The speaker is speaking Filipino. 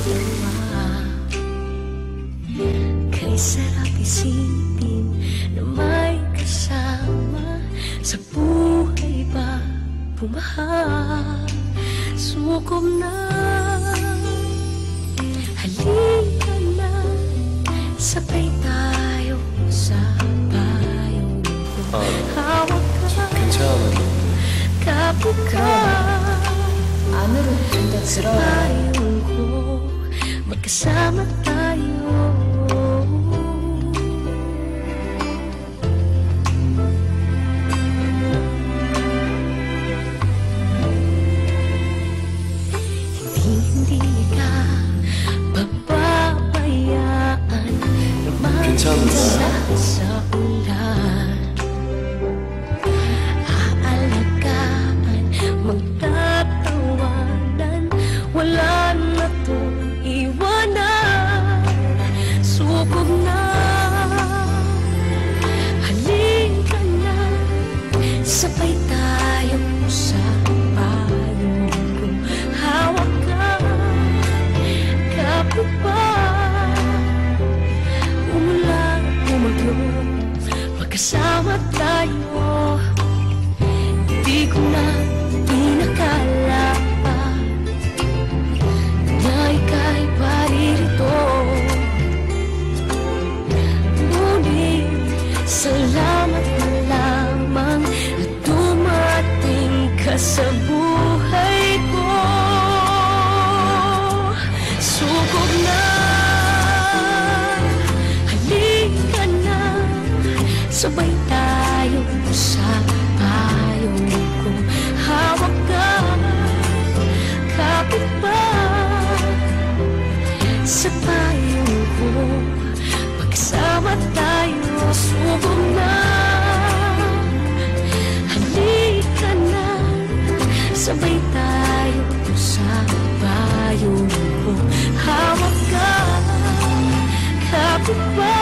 dalawa. Kay sarap isipin na may kasama sa buhay ba bumahal. Sukob na, halika na, sabay tayo sa payong ko. Hawak ka, kapag ka sa payong ko, magkasama tayo. Hindi ka papabayaan na makita sa ulan. Aalagaan, magtatawanan, wala na tong iwanan. Sukob na, halika na, sabay tayo sa payong ko. Hawak ka, kapag pa umulan, umagyo, magkasama tayo. Di ko na inakala pa na ika'y paririto. Ngunit salamat na lamang at dumating ka sa buhay ko. Sukob na, halika na, sabay tayo sa payong ko. Hawak ka, kapit pa sa payong ko, magsama tayo. Sukob na, halika na, sabay tayo sa payong ko. Hawak ka, kapit pa